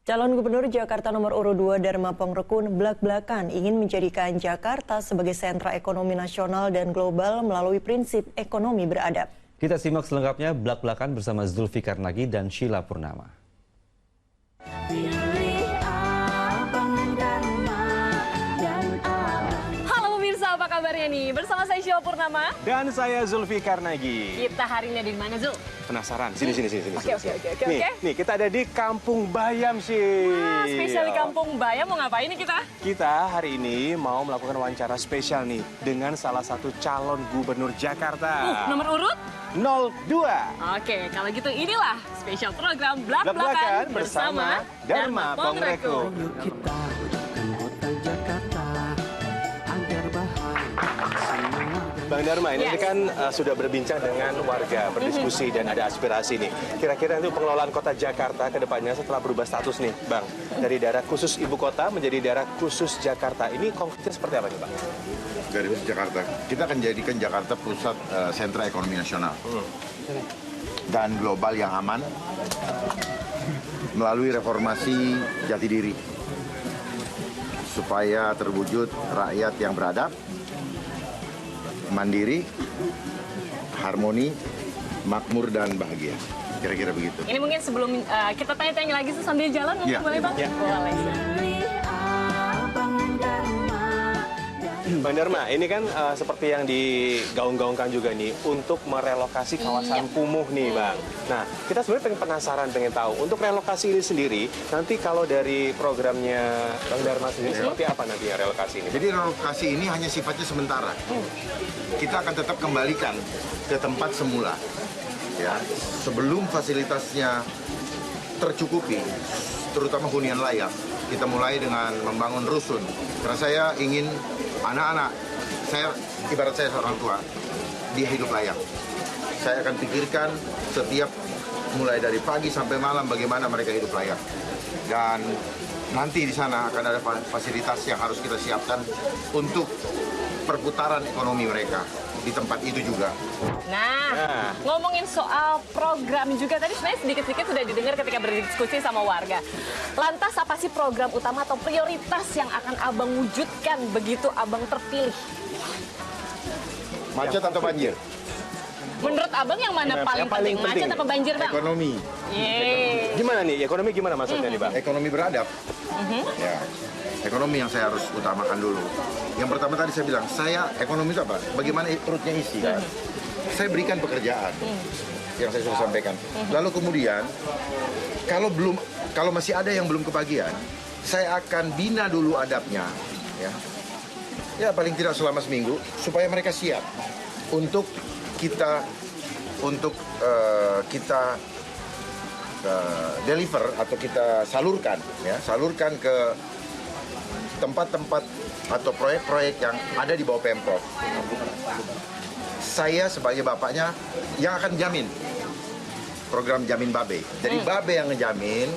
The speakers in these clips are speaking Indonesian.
Calon Gubernur Jakarta nomor urut 2 Dharma Pongrekun blak-blakan ingin menjadikan Jakarta sebagai sentra ekonomi nasional dan global melalui prinsip ekonomi beradab. Kita simak selengkapnya blak-blakan bersama Zulfikar Nagi dan Sheila Purnama. Apa kabarnya nih? Bersama saya Sheila Purnama dan saya Zulfikar Nagi. Kita hari ini ada di mana, Zul? Penasaran? Sini. Oke. Nih, kita ada di Kampung Bayam sih. Wah, spesial di Kampung Bayam. Mau ngapain nih kita? Kita hari ini mau melakukan wawancara spesial nih dengan salah satu calon gubernur Jakarta. Nomor urut? 02. Oke, kalau gitu inilah spesial program Blak-Blakan bersama Dharma Pongrekun. Bang Dharma, ini kan sudah berbincang dengan warga, berdiskusi dan ada aspirasi nih. Kira-kira itu pengelolaan kota Jakarta ke depannya setelah berubah status nih, Bang. Dari daerah khusus ibu kota menjadi daerah khusus Jakarta. Ini konkretnya seperti apa nih, Bang? Dari khusus Jakarta, kita akan jadikan Jakarta pusat sentra ekonomi nasional dan global yang aman melalui reformasi jati diri supaya terwujud rakyat yang beradab, mandiri, harmoni, makmur, dan bahagia. Kira-kira begitu. Ini mungkin sebelum kita tanya-tanya lagi sambil jalan, mungkin boleh, Bang? Ya. Boleh. Bang Dharma, ini kan seperti yang digaung-gaungkan juga nih untuk merelokasi kawasan kumuh nih, Bang. Nah, kita sebenarnya penasaran, pengen tahu untuk relokasi ini sendiri, nanti kalau dari programnya Bang Dharma sendiri seperti apa nanti ya relokasi ini? Jadi relokasi ini hanya sifatnya sementara. Kita akan tetap kembalikan ke tempat semula, ya, sebelum fasilitasnya tercukupi, terutama hunian layak. Kita mulai dengan membangun rusun. Karena saya ingin anak-anak, ibarat saya seorang tua, dia hidup layak. Saya akan pikirkan setiap mulai dari pagi sampai malam bagaimana mereka hidup layak. Dan nanti di sana akan ada fasilitas yang harus kita siapkan untuk perputaran ekonomi mereka di tempat itu juga. Nah, ngomongin soal program juga tadi sebenarnya sedikit-sedikit sudah didengar ketika berdiskusi sama warga. Lantas apa sih program utama atau prioritas yang akan Abang wujudkan begitu Abang terpilih? Macet atau banjir? Menurut Abang yang mana paling penting? Macet apa banjir, Bang? Ekonomi. Gimana nih? Ekonomi gimana maksudnya nih, Bang? Ekonomi beradab. Ya, ekonomi yang saya harus utamakan dulu. Yang pertama tadi saya bilang, ekonomi itu apa? Bagaimana perutnya isi kan? Saya berikan pekerjaan yang saya sudah sampaikan. Lalu kemudian kalau masih ada yang belum kebagian, saya akan bina dulu adabnya, ya. Ya paling tidak selama seminggu supaya mereka siap untuk kita deliver atau kita salurkan ke tempat-tempat atau proyek-proyek yang ada di bawah Pemprov. Saya sebagai bapaknya yang akan jamin program Jamin Babe. Jadi Babe yang ngejamin,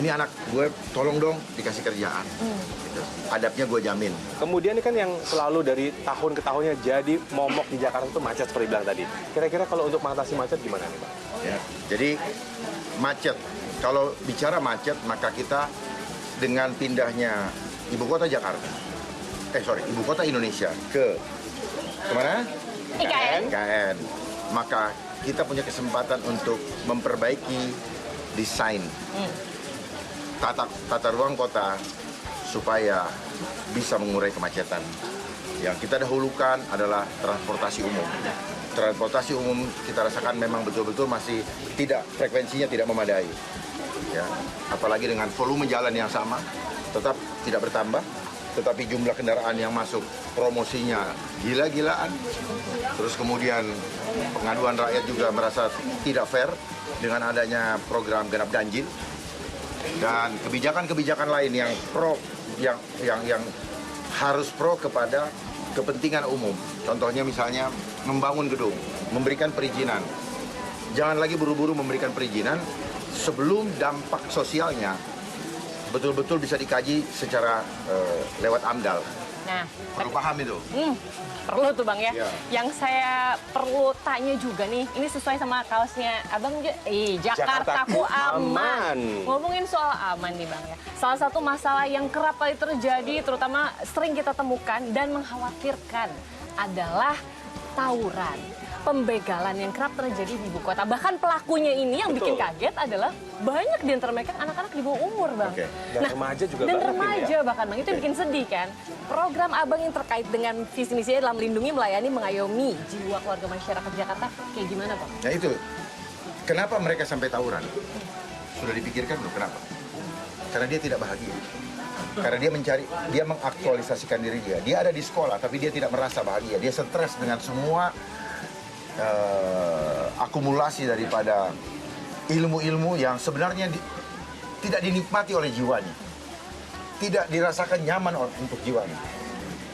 ini anak gue tolong dong dikasih kerjaan. Gitu. Adabnya gue jamin. Kemudian ini kan yang selalu dari tahun ke tahunnya jadi momok di Jakarta itu macet seperti bilang tadi. Kira-kira kalau untuk mengatasi macet gimana nih, Pak? Ya, jadi macet. Kalau bicara macet, maka kita dengan pindahnya ibu kota Jakarta, ibu kota Indonesia ke kemana? IKN. Maka kita punya kesempatan untuk memperbaiki desain tata ruang kota supaya bisa mengurai kemacetan. Yang kita dahulukan adalah transportasi umum. Transportasi umum kita rasakan memang betul-betul masih frekuensinya tidak memadai. Ya, apalagi dengan volume jalan yang sama, tetap tidak bertambah, tetapi jumlah kendaraan yang masuk promosinya gila-gilaan. Terus kemudian pengaduan rakyat juga merasa tidak fair dengan adanya program genap ganjil dan kebijakan-kebijakan lain yang yang harus pro kepada kepentingan umum. Contohnya misalnya membangun gedung, memberikan perizinan. Jangan lagi buru-buru memberikan perizinan sebelum dampak sosialnya betul-betul bisa dikaji secara lewat AMDAL. Nah, Perlu paham itu. perlu tuh Bang ya. Iya. Yang saya perlu tanya juga nih, ini sesuai sama kaosnya Abang juga. Jakartaku aman. Ngomongin soal aman nih Bang ya. Salah satu masalah yang kerap kali terjadi, terutama sering kita temukan dan mengkhawatirkan adalah tawuran. Pembegalan yang kerap terjadi di ibu kota. Bahkan pelakunya ini yang bikin kaget adalah banyak di antara mereka anak-anak di bawah umur, Bang. Oke. Dan remaja juga dan banyak ini remaja bahkan, Bang. Itu yang bikin sedih kan. Program Abang yang terkait dengan visi misinya dalam melindungi, melayani, mengayomi jiwa keluarga masyarakat Jakarta kayak gimana, Bang? Nah itu, kenapa mereka sampai tawuran? Sudah dipikirkan belum kenapa? Karena dia tidak bahagia. Karena dia mengaktualisasikan diri dia. Dia ada di sekolah, tapi dia tidak merasa bahagia. Dia stres dengan semua akumulasi daripada ilmu-ilmu yang sebenarnya tidak dinikmati oleh jiwanya. Tidak dirasakan nyaman untuk jiwanya.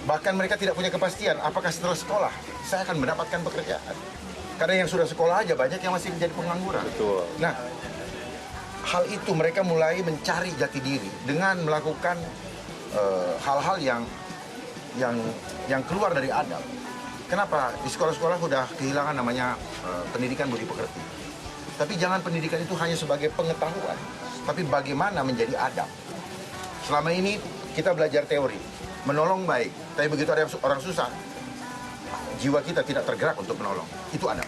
Bahkan mereka tidak punya kepastian apakah setelah sekolah saya akan mendapatkan pekerjaan. Karena yang sudah sekolah aja banyak yang masih menjadi pengangguran. Betul. Nah, hal itu mereka mulai mencari jati diri dengan melakukan hal-hal yang keluar dari adab. Kenapa? Di sekolah-sekolah sudah kehilangan namanya pendidikan budi pekerti. Tapi jangan pendidikan itu hanya sebagai pengetahuan, tapi bagaimana menjadi adab. Selama ini kita belajar teori, menolong baik, tapi begitu ada orang susah, jiwa kita tidak tergerak untuk menolong. Itu adab.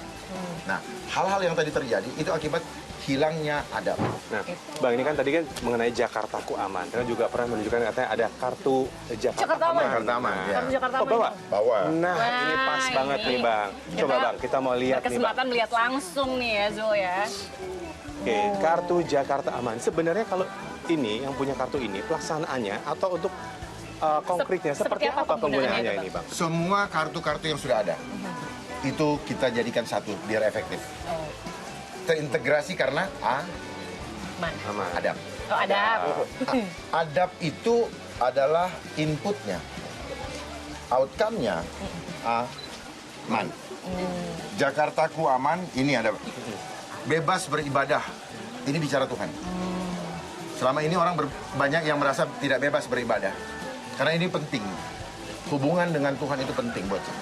Nah, hal-hal yang tadi terjadi itu akibat hilangnya adab. Nah, Bang, ini kan tadi kan mengenai Jakartaku aman. Kita juga pernah menunjukkan katanya ada kartu Jakarta Aman. Aman. Jakarta Aman, ya. Kartu Jakarta Oh, Aman. bawa? Bawa. Nah, ini pas Wah, banget ini. nih, Bang. Coba, Bang, kita mau lihat nih, Bang. Berkesempatan melihat langsung nih ya, Zul ya. Oke, kartu Jakarta Aman. Sebenarnya kalau ini, yang punya kartu ini, pelaksanaannya atau untuk konkretnya, seperti apa penggunaannya itu, ini, Bang? Semua kartu-kartu yang sudah ada, itu kita jadikan satu biar efektif. Terintegrasi karena Man. Aman. adab. Oh, ada. Adab itu adalah inputnya, outcome-nya aman. Jakartaku aman, ini ada bebas beribadah. Ini bicara Tuhan. Selama ini orang banyak yang merasa tidak bebas beribadah, karena ini penting. Hubungan dengan Tuhan itu penting buat saya.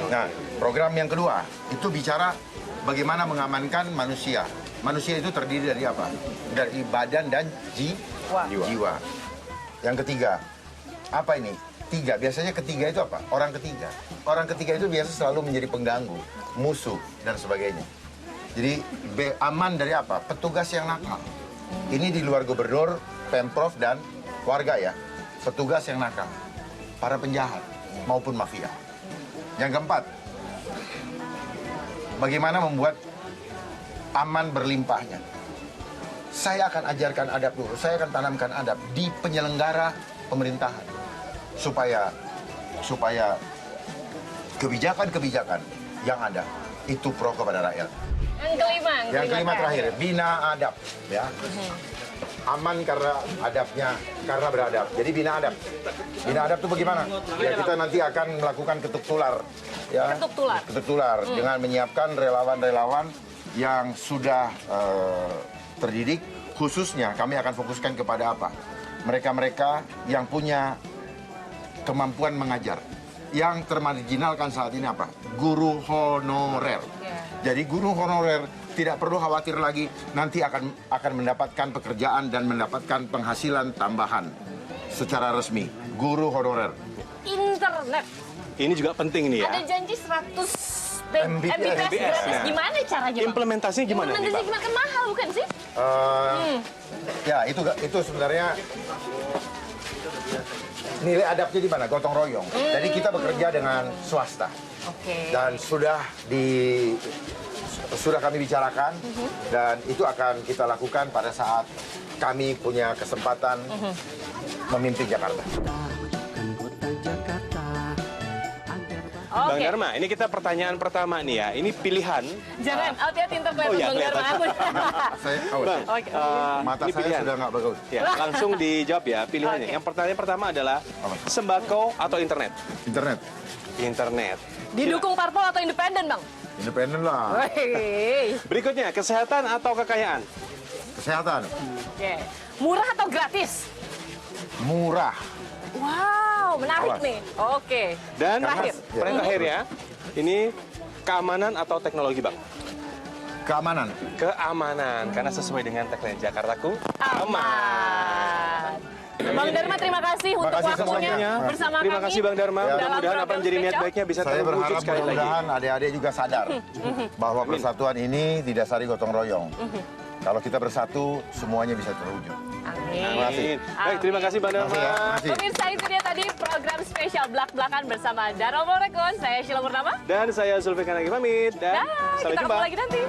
Nah, program yang kedua itu bicara bagaimana mengamankan manusia. Manusia itu terdiri dari apa? Dari badan dan jiwa. Yang ketiga, apa ini? Tiga. Biasanya ketiga itu apa? Orang ketiga. Orang ketiga itu biasa selalu menjadi pengganggu, musuh, dan sebagainya. Jadi aman dari apa? Petugas yang nakal. Ini di luar gubernur, pemprov, dan warga ya. Petugas yang nakal. Para penjahat maupun mafia. Yang keempat, bagaimana membuat aman berlimpahnya. Saya akan ajarkan adab dulu, saya akan tanamkan adab di penyelenggara pemerintahan. Supaya kebijakan-kebijakan yang ada itu pro kepada rakyat. Yang kelima Terakhir, bina adab. Ya. Aman karena adabnya, karena beradab. Jadi bina adab. Bina adab itu bagaimana? Ya kita nanti akan melakukan ketuk tular. Ya. Ketuk tular dengan menyiapkan relawan-relawan yang sudah terdidik. Khususnya kami akan fokuskan kepada apa? Mereka-mereka yang punya kemampuan mengajar. Yang termarginalkan saat ini apa? Guru honorer. Jadi guru honorer tidak perlu khawatir lagi nanti akan mendapatkan pekerjaan dan mendapatkan penghasilan tambahan secara resmi. Guru honorer. Internet. Ini juga penting nih ya. Ada janji 100 Mbps gratis. Nah. Gimana caranya, Bang? Implementasinya gimana nih, Bang? Gimana? Kan mahal bukan sih? Ya itu sebenarnya nilai adabnya di mana? Gotong royong. Jadi kita bekerja dengan swasta. Oke. Dan sudah kami bicarakan dan itu akan kita lakukan pada saat kami punya kesempatan memimpin Jakarta. Bang Dharma, ini kita pertanyaan pertama nih ya. Ini pilihan. Jangan, hati-hati ntar kelihatan Oh, iya, Bang Dharma. Bang, Oke. mata ini saya pilihan. sudah nggak bagus. Ya, langsung dijawab ya pilihannya. Oke. Yang pertanyaan pertama adalah sembako atau internet? Internet, Internet. Didukung parpol atau independen, Bang? independen lah. Hei. Berikutnya, kesehatan atau kekayaan? kesehatan. Oke. Murah atau gratis? Murah. Wow, menarik Awas. nih. Oke. Dan Terakhir. pertanyaan terakhir ya, ini keamanan atau teknologi Bang? Keamanan. Keamanan, karena sesuai dengan tagline Jakartaku Aman. Bang Dharma, terima kasih untuk kasih waktunya semuanya. bersama Terima kami. kasih Bang Dharma, dalam mudah-mudahan apa yang program jadi niat spesial. baiknya bisa Saya terwujud berharap sekali lagi. mudah-mudahan adik-adik juga sadar bahwa persatuan ini didasari gotong royong. Kalau kita bersatu, semuanya bisa terwujud. Amin. Amin. Baik, terima kasih Bang Dharma. Terima kasih ya. Terima kasih. Pemirsa, itu dia tadi program spesial Blak-Blakan bersama Dharma Rekon. Saya Sheila Purnama. Dan saya Zulfikar lagi pamit. Dan Dah, sampai kita jumpa. ketemu lagi nanti.